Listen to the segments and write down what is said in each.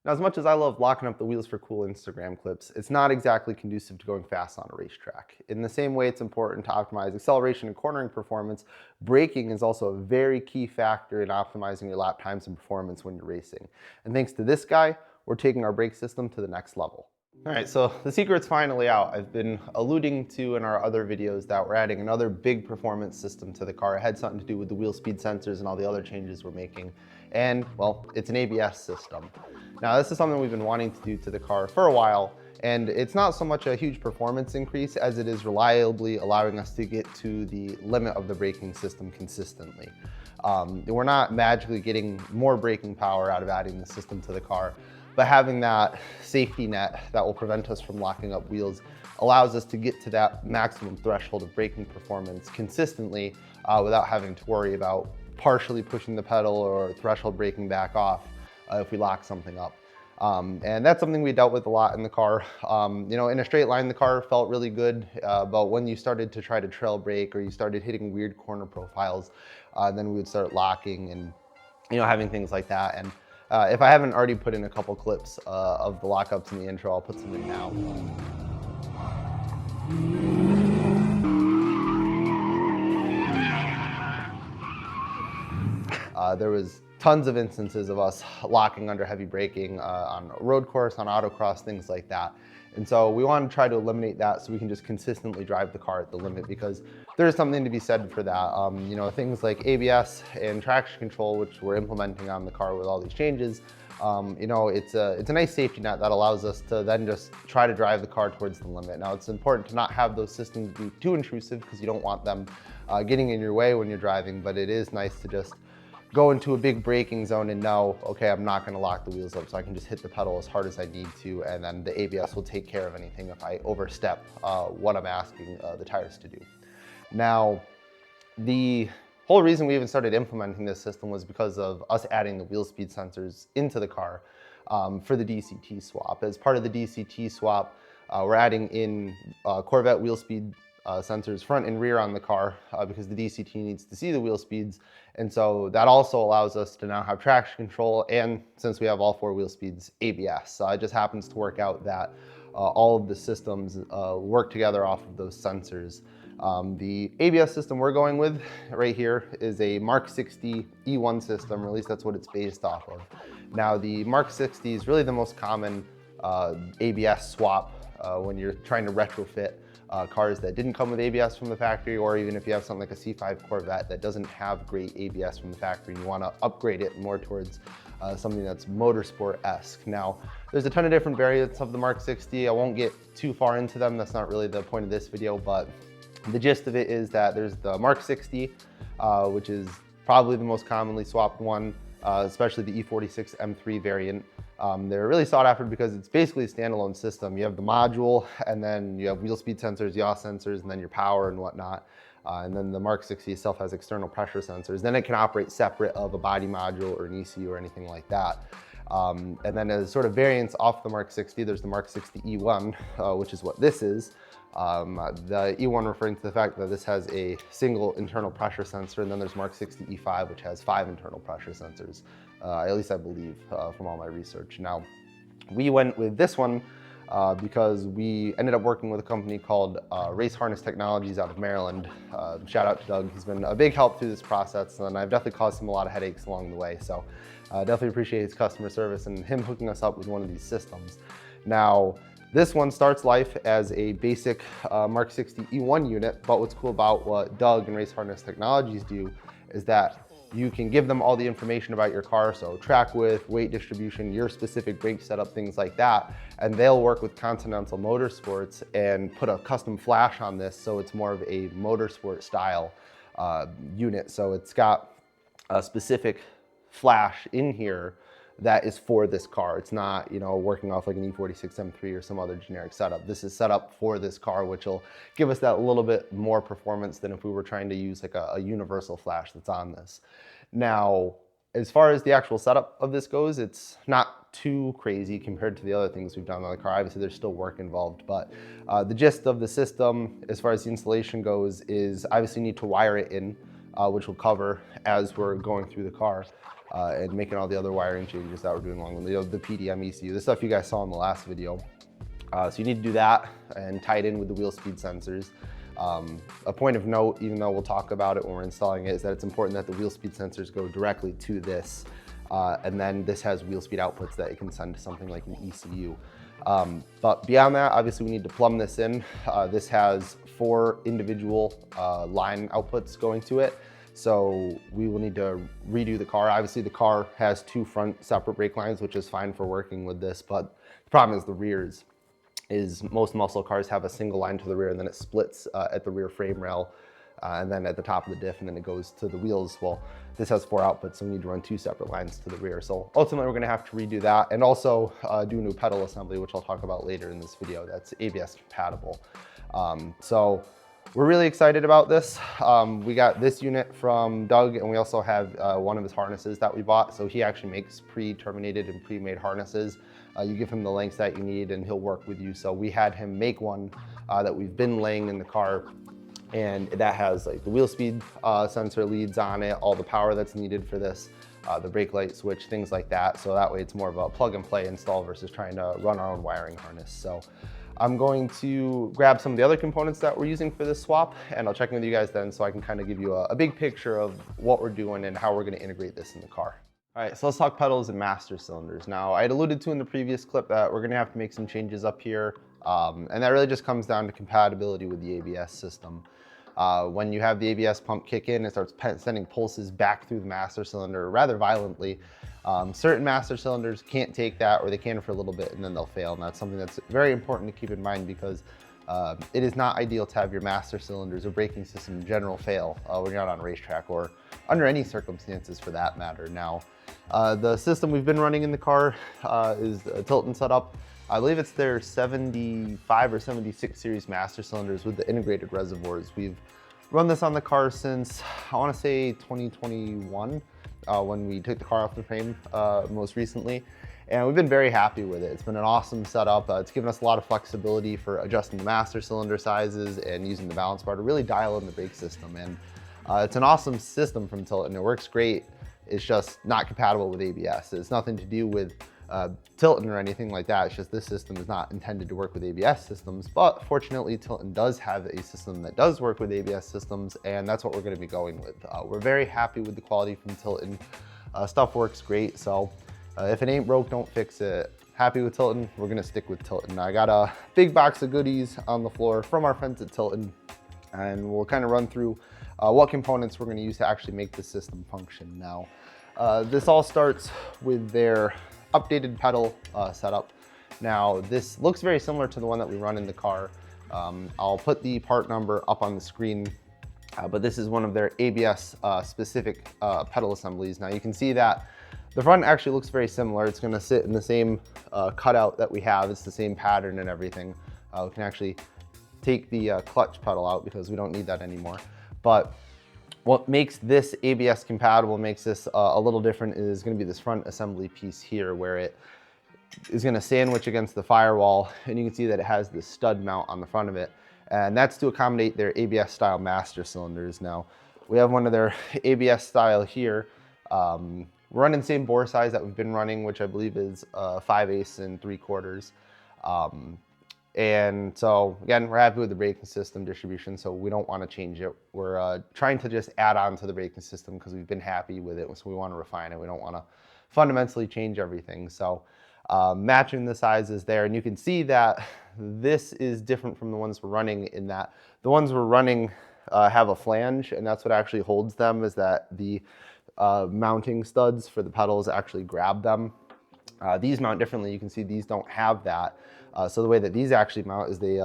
Now, as much as I love locking up the wheels for cool Instagram clips, it's not exactly conducive to going fast on a racetrack. In the same way it's important to optimize acceleration and cornering performance, braking is also a very key factor in optimizing your lap times and performance when you're racing. And thanks to this guy, we're taking our brake system to the next level. All right, so the secret's finally out. I've been alluding to in our other videos that we're adding another big performance system to the car. It had something to do with the wheel speed sensors and all the other changes we're making. And, well, it's an ABS system. Now, this is something we've been wanting to do to the car for a while, and it's not so much a huge performance increase as it is reliably allowing us to get to the limit of the braking system consistently. We're not magically getting more braking power out of adding the system to the car, but having that safety net that will prevent us from locking up wheels allows us to get to that maximum threshold of braking performance consistently without having to worry about partially pushing the pedal or threshold braking back off if we lock something up. And that's something we dealt with a lot in the car. You know, in a straight line, the car felt really good, but when you started to try to trail brake or you started hitting weird corner profiles, then we would start locking and, you know, having things like that. And if I haven't already put in a couple clips of the lockups in the intro, I'll put some in now. There was tons of instances of us locking under heavy braking on a road course, on autocross, things like that. And so we want to try to eliminate that so we can just consistently drive the car at the limit, because there is something to be said for that. You know, things like ABS and traction control, which we're implementing on the car with all these changes, you know, it's a nice safety net that allows us to then just try to drive the car towards the limit. Now, it's important to not have those systems be too intrusive because you don't want them getting in your way when you're driving, but it is nice to just go into a big braking zone and know, okay, I'm not gonna lock the wheels up, so I can just hit the pedal as hard as I need to, and then the ABS will take care of anything if I overstep what I'm asking the tires to do. Now, the whole reason we even started implementing this system was because of us adding the wheel speed sensors into the car for the DCT swap. As part of the DCT swap, we're adding in Corvette wheel speed sensors front and rear on the car because the DCT needs to see the wheel speeds. And so that also allows us to now have traction control, and since we have all four wheel speeds, ABS. It just happens to work out that all of the systems work together off of those sensors. The ABS system we're going with right here is a Mark 60 E1 system, or at least that's what it's based off of. Now, the Mark 60 is really the most common ABS swap when you're trying to retrofit cars that didn't come with ABS from the factory, or even if you have something like a C5 Corvette that doesn't have great ABS from the factory and you want to upgrade it more towards something that's Motorsport-esque. Now, there's a ton of different variants of the Mark 60. I won't get too far into them. That's not really the point of this video, but the gist of it is that there's the Mark 60, which is probably the most commonly swapped one, especially the E46 M3 variant. They're really sought after because it's basically a standalone system. You have the module, and then you have wheel speed sensors, yaw sensors, and then your power and whatnot. And then the Mark 60 itself has external pressure sensors. Then it can operate separate of a body module or an ECU or anything like that. And then as sort of variants off the Mark 60, there's the Mark 60 E1, which is what this is. The E1 referring to the fact that this has a single internal pressure sensor, and then there's Mark 60 E5, which has 5 internal pressure sensors, at least I believe from all my research. Now, we went with this one because we ended up working with a company called Race Harness Technologies out of Maryland. Shout out to Doug. He's been a big help through this process, and I've definitely caused him a lot of headaches along the way. So definitely appreciate his customer service and him hooking us up with one of these systems. Now, this one starts life as a basic Mark 60 E1 unit, but what's cool about what Doug and Race Harness Technologies do is that you can give them all the information about your car, so track width, weight distribution, your specific brake setup, things like that, and they'll work with Continental Motorsports and put a custom flash on this so it's more of a motorsport style unit. So it's got a specific flash in here that is for this car. It's not, you know, working off like an E46 M3 or some other generic setup. This is set up for this car, which will give us that little bit more performance than if we were trying to use like a universal flash that's on this. Now, as far as the actual setup of this goes, it's not too crazy compared to the other things we've done on the car. Obviously, there's still work involved, but the gist of the system, as far as the installation goes, is obviously you need to wire it in, which we'll cover as we're going through the car. and making all the other wiring changes that we're doing along with the PDM ECU, the stuff you guys saw in the last video. So you need to do that and tie it in with the wheel speed sensors. A point of note, even though we'll talk about it when we're installing it, is that it's important that the wheel speed sensors go directly to this. And then this has wheel speed outputs that it can send to something like an ECU. But beyond that, obviously we need to plumb this in. This has 4 individual line outputs going to it. So we will need to redo the car. Obviously the car has 2 front separate brake lines, which is fine for working with this, but the problem is the rears. Most muscle cars have a single line to the rear, and then it splits at the rear frame rail, and then at the top of the diff, and then it goes to the wheels. Well, this has 4 outputs, so we need to run 2 separate lines to the rear. So ultimately we're gonna have to redo that, and also do a new pedal assembly, which I'll talk about later in this video, that's ABS compatible. So we're really excited about this. We got this unit from Doug, and we also have one of his harnesses that we bought. So he actually makes pre-terminated and pre-made harnesses. You give him the lengths that you need and he'll work with you. So we had him make one that we've been laying in the car, and that has like the wheel speed sensor leads on it, all the power that's needed for this, the brake light switch, things like that. So that way it's more of a plug and play install versus trying to run our own wiring harness. So I'm going to grab some of the other components that we're using for this swap, and I'll check in with you guys then so I can kind of give you a big picture of what we're doing and how we're going to integrate this in the car. All right, so let's talk pedals and master cylinders. Now, I had alluded to in the previous clip that we're gonna have to make some changes up here, and that really just comes down to compatibility with the ABS system. When you have the ABS pump kick in, it starts sending pulses back through the master cylinder rather violently. Certain master cylinders can't take that, or they can for a little bit and then they'll fail, and that's something that's very important to keep in mind because it is not ideal to have your master cylinders or braking system in general fail when you're out on a racetrack or under any circumstances for that matter. Now, the system we've been running in the car is a Tilton setup. I believe it's their 75 or 76 series master cylinders with the integrated reservoirs. We've run this on the car since, I want to say 2021, when we took the car off the frame most recently. And we've been very happy with it. It's been an awesome setup. It's given us a lot of flexibility for adjusting the master cylinder sizes and using the balance bar to really dial in the brake system. And it's an awesome system from Tilton. It works great. It's just not compatible with ABS. It's nothing to do with Tilton or anything like that. It's just this system is not intended to work with ABS systems, but fortunately Tilton does have a system that does work with ABS systems, and that's what we're going to be going with. We're very happy with the quality from Tilton. Stuff works great, so if it ain't broke, don't fix it. Happy with Tilton, we're going to stick with Tilton. I got a big box of goodies on the floor from our friends at Tilton, and we'll kind of run through what components we're going to use to actually make the system function. Now, this all starts with their updated pedal setup. Now, this looks very similar to the one that we run in the car. I'll put the part number up on the screen, but this is one of their ABS specific pedal assemblies. Now, you can see that the front actually looks very similar. It's going to sit in the same cutout that we have. It's the same pattern and everything. We can actually take the clutch pedal out because we don't need that anymore. But what makes this ABS compatible, makes this a little different, is going to be this front assembly piece here, where it is going to sandwich against the firewall, and you can see that it has this stud mount on the front of it, and that's to accommodate their ABS style master cylinders. Now, we have one of their ABS style here. We're running the same bore size that we've been running, which I believe is 5/8 and 3/4. And so again, we're happy with the braking system distribution, so we don't want to change it. We're trying to just add on to the braking system because we've been happy with it, so we want to refine it. We don't want to fundamentally change everything. So matching the sizes there, and you can see that this is different from the ones we're running in that the ones we're running have a flange, and that's what actually holds them, is that the mounting studs for the pedals actually grab them. These mount differently. You can see these don't have that. So the way that these actually mount is they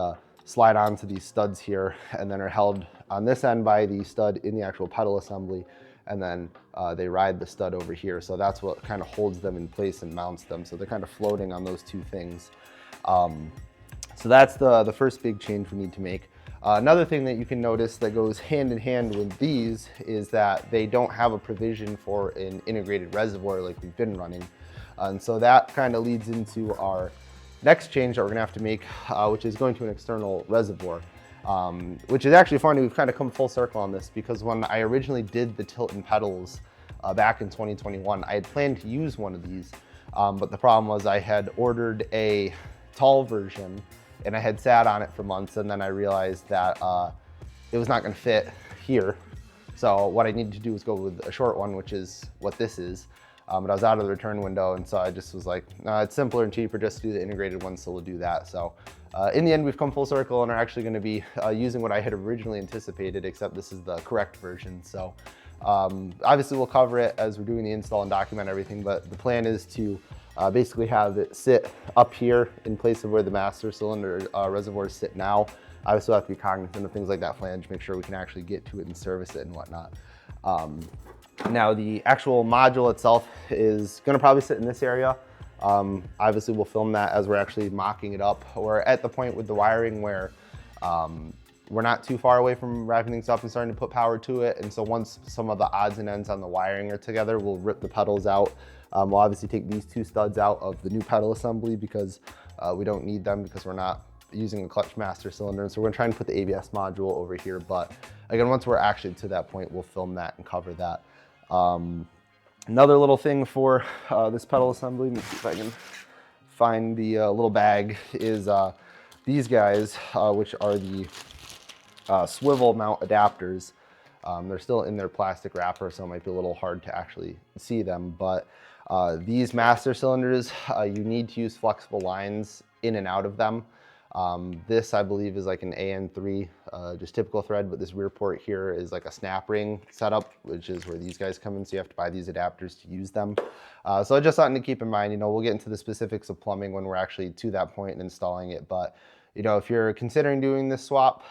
slide onto these studs here and then are held on this end by the stud in the actual pedal assembly, and then they ride the stud over here. So that's what kind of holds them in place and mounts them. So they're kind of floating on those two things. So that's the first big change we need to make. Another thing that you can notice that goes hand in hand with these is that they don't have a provision for an integrated reservoir like we've been running. And so that kind of leads into our next change that we're gonna have to make, which is going to an external reservoir, which is actually funny. We've kind of come full circle on this because when I originally did the Tilton pedals back in 2021. I had planned to use one of these, but the problem was I had ordered a tall version and I had sat on it for months, and then I realized that it was not gonna fit here. So what I needed to do was go with a short one, which is what this is. But I was out of the return window, and so I just was like, no, it's simpler and cheaper just to do the integrated one, so we'll do that. So in the end, we've come full circle and are actually gonna be using what I had originally anticipated, except this is the correct version. So obviously we'll cover it as we're doing the install and document everything, but the plan is to basically have it sit up here in place of where the master cylinder reservoirs sit now. Obviously we'll have to be cognizant of things like that flange, make sure we can actually get to it and service it and whatnot. Now the actual module itself is gonna probably sit in this area. Obviously we'll film that as we're actually mocking it up. We're at the point with the wiring where we're not too far away from wrapping things up and starting to put power to it. And so once some of the odds and ends on the wiring are together, we'll rip the pedals out. We'll obviously take these two studs out of the new pedal assembly because we don't need them because we're not using a clutch master cylinder. And so we're gonna try and put the ABS module over here. But again, once we're actually to that point, we'll film that and cover that. Another little thing for this pedal assembly, let me see if I can find the little bag, is these guys, which are the swivel mount adapters. They're still in their plastic wrapper, so it might be a little hard to actually see them, but these master cylinders, you need to use flexible lines in and out of them. This, I believe, is like an AN3, just typical thread, but this rear port here is like a snap ring setup, which is where these guys come in, so you have to buy these adapters to use them. So just something to keep in mind. We'll get into the specifics of plumbing when we're actually to that point and installing it, but if you're considering doing this swap,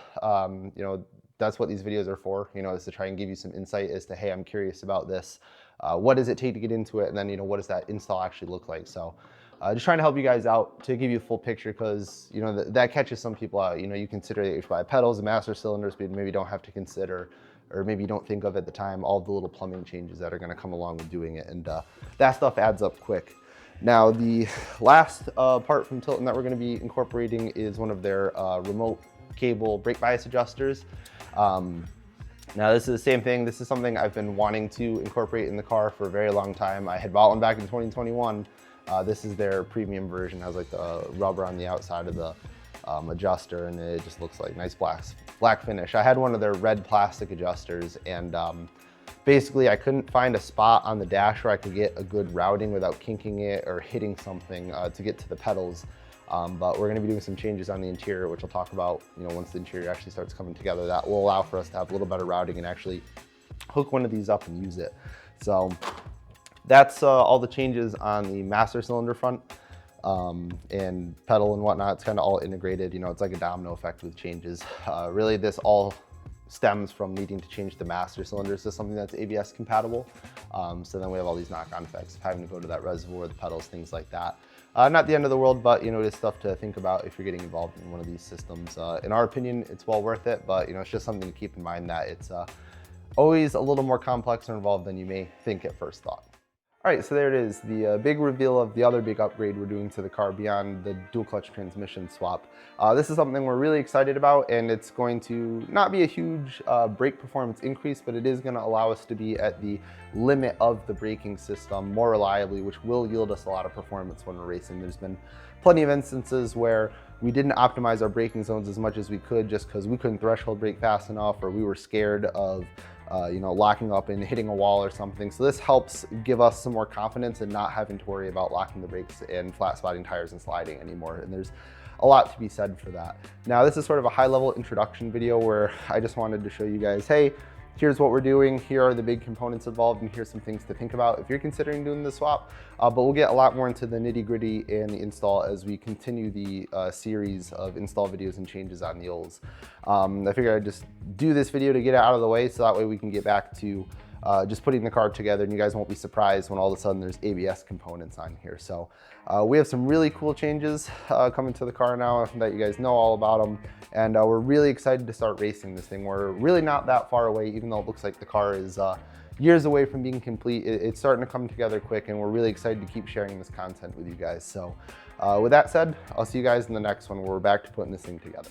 that's what these videos are for, is to try and give you some insight as to, hey, I'm curious about this. What does it take to get into it? And then, what does that install actually look like? So just trying to help you guys out to give you a full picture, because, that catches some people out. You consider that you should buy pedals and master cylinders, but maybe don't have to consider, or maybe you don't think of at the time, all the little plumbing changes that are going to come along with doing it. And that stuff adds up quick. Now, the last part from Tilton that we're going to be incorporating is one of their remote cable brake bias adjusters. Now this is the same thing. This is something I've been wanting to incorporate in the car for a very long time. I had bought one back in 2021. This is their premium version. It has like the rubber on the outside of the adjuster, and it just looks like nice black finish. I had one of their red plastic adjusters, and basically I couldn't find a spot on the dash where I could get a good routing without kinking it or hitting something to get to the pedals. But we're going to be doing some changes on the interior, which I'll talk about, once the interior actually starts coming together. That will allow for us to have a little better routing and actually hook one of these up and use it. So that's all the changes on the master cylinder front, and pedal and whatnot. It's kind of all integrated. It's like a domino effect with changes. Really, this all stems from needing to change the master cylinders to something that's ABS compatible. So then we have all these knock-on effects of having to go to that reservoir, the pedals, things like that. Not the end of the world, but it is stuff to think about if you're getting involved in one of these systems. In our opinion, it's well worth it, but it's just something to keep in mind that it's always a little more complex or involved than you may think at first thought. All right, so there it is, the big reveal of the other big upgrade we're doing to the car beyond the dual clutch transmission swap. This is something we're really excited about, and it's going to not be a huge brake performance increase, but it is going to allow us to be at the limit of the braking system more reliably, which will yield us a lot of performance when we're racing. There's been plenty of instances where we didn't optimize our braking zones as much as we could just because we couldn't threshold brake fast enough, or we were scared of locking up and hitting a wall or something. So this helps give us some more confidence in not having to worry about locking the brakes and flat spotting tires and sliding anymore. And there's a lot to be said for that. Now, this is sort of a high-level introduction video where I just wanted to show you guys, hey, here's what we're doing, here are the big components involved, and here's some things to think about if you're considering doing the swap. But we'll get a lot more into the nitty-gritty and the install as we continue the series of install videos and changes on the Olds. I figured I'd just do this video to get it out of the way, so that way we can get back to just putting the car together, and you guys won't be surprised when all of a sudden there's ABS components on here. So we have some really cool changes coming to the car now that you guys know all about them. And we're really excited to start racing this thing. We're really not that far away, even though it looks like the car is years away from being complete. It's starting to come together quick, and we're really excited to keep sharing this content with you guys. So with that said, I'll see you guys in the next one where we're back to putting this thing together.